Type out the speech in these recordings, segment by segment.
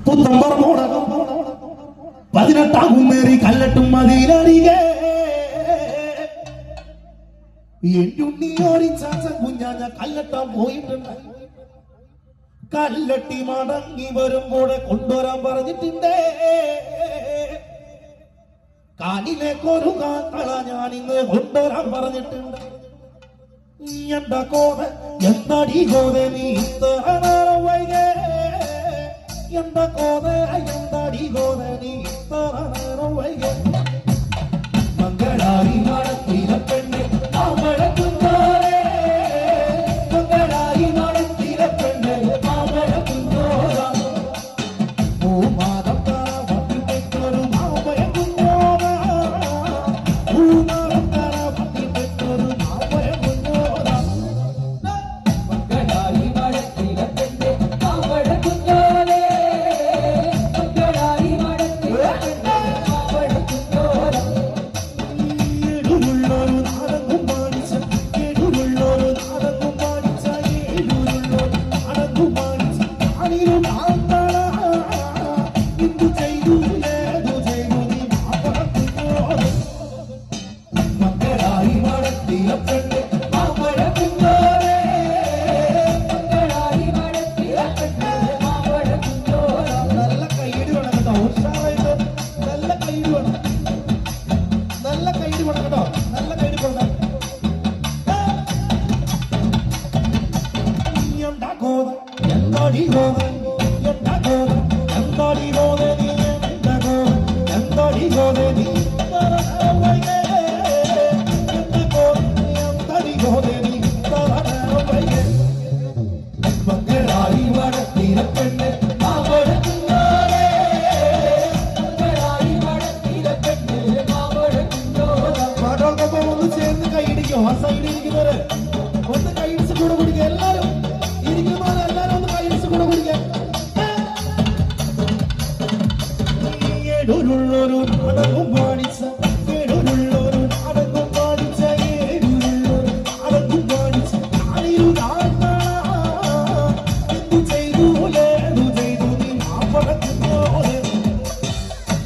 18 കല്ലട്ടും മതിലടികെ എന്നുണ്ണിയോരി ചാച്ച കുഞ്ഞാഞ്ഞ കല്ലട്ടാൻ പോയിട്ടുണ്ട്. കല്ലട്ടി മടങ്ങി വരുമ്പോഴെ കൊണ്ടുവരാൻ പറഞ്ഞിട്ടുണ്ടേ. കാലിലേക്കൊരു കാക്കള ഞാൻ ഇന്ന് കൊണ്ടുവരാൻ പറഞ്ഞിട്ടുണ്ട്. എന്താ കോത എന്താടി കോത നീ ഇത്ര നേരം വൈകേ? എന്താ കോത എന്താടി കോത നീ ഇത്ര നേരം വൈകേ? മംഗളാരി നടത്തിയ പെണ്ണ് മാമഴക്കുഞ്ഞോരെ, മംഗളാരി നടത്തിയ പെണ്ണ് മാമഴക്കുഞ്ഞോര. പൂമാതം തറ പത്തിപ്പെട്ടൊരു മാമഴക്കുഞ്ഞോര, പൂമാതം തറ പത്തിപ്പെട്ടൊരു മാമഴക്കുഞ്ഞോര. മംഗളാരി നടത്തിയ പെണ്ണ് മാമഴക്കുഞ്ഞോരെ, മംഗളാരി നടത്തിയ പെണ്ണ് മാമഴക്കുഞ്ഞോര. ഏടുള്ളൊരു നാടകം പാടിച്ച, ഏടുള്ളൊരു നാടകം പാടിച്ച, ഏടുള്ളൊരു നാടകം പാടിച്ച ആണിലും ആന്തള. എന്തു ചെയ്തു ഏതു ചെയ്തു നീ മാമഴക്കുഞ്ഞോര. മംഗളാരി നടത്തിയ പെണ്ണ് മാമഴക്കുഞ്ഞോരെ, മംഗളാരി നടത്തിയ പെണ്ണ് മാമഴക്കുഞ്ഞോര. നല്ല കൈയ്യടി വേണം കേട്ടോ, ഉഷാറായിട്ട് നല്ല കൈയ്യടി വേണം, നല്ല കൈയ്യടി വേണം കേട്ടോ, നല്ല കൈയ്യടി കൊടുക്കാം. എന്താ കോത എന്താടി കോത, എന്താ കോത എന്താടി കോത നീ, എന്താ കോത എന്താടി കോത നീ, എന്താ കോത എന്താടി കോത നീ, മംഗളാരി നടത്തിയ പെണ്ണ് മാമഴക്കുഞ്ഞോരെ, മംഗളാരി നടത്തിയ പെണ്ണ് മാമഴക്കുഞ്ഞോര. പാട്ടോടൊപ്പം ഒന്ന് ചേർന്ന് കൈയിടിക്കോ. ആ സൈഡിൽ ഇരിക്കുന്നവര് ഒന്ന് കൈയിടിച്ച് കൂടെ കുടിക്കുക. എല്ലാരും ഇരിക്കുന്നവരെല്ലാരും ഒന്ന് കൈയിടിച്ച് കൂടെ കുടിക്കുക. ഏടുള്ളൊരു നാടകം പാടിച്ച, ഏടുള്ളൊരു നാടകം പാടിച്ച, ഏടുള്ളൊരു നാടകം പാടിച്ച ആണിരു താഴ്ത്തള. എന്തു ചെയ്തു ഏതു ചെയ്തു നീ മാമഴക്കുഞ്ഞോരെ.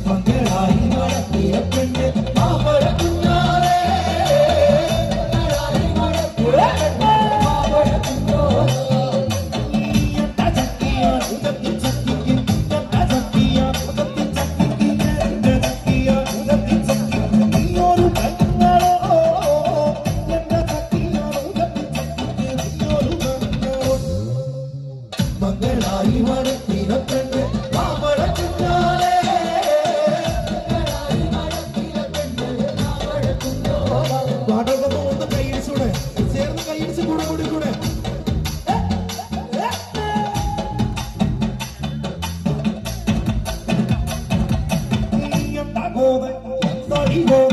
മംഗളാരി നടത്തിയ പെണ്ണ് മാമഴക്കുഞ്ഞോരെ, മംഗളാരി നടത്തിയ പെണ്ണ് മാമഴക്കുഞ്ഞോര. എന്താ ചക്കിയ ഉദത്തി ചക്കിക്ക്, എന്താ ചക്കിയ ഉദത്തി ചക്കിക്ക്, എന്താ ചക്കിയ ഉദത്തി ചക്കിക്ക് നീയൊരു പെങ്ങളോ. എന്താ ചക്കിയ ഉദത്തി ചക്കിക്ക് നീയൊരു പെങ്ങളോ. മംഗളാരി നടത്തിയ പെണ്ണ് മാമഴക്കുഞ്ഞോരെ, മംഗളാരി നടത്തിയ പെണ്ണ് മാമഴക്കുഞ്ഞോര. പാട്ടൊക്കെ ഒന്ന് കൈയിടിച്ചൂടെ, ചേർന്ന് കൈയിടിച്ച് കൂടെ കൂടിക്കൂടെ. എന്താ കോത എന്താടി കോത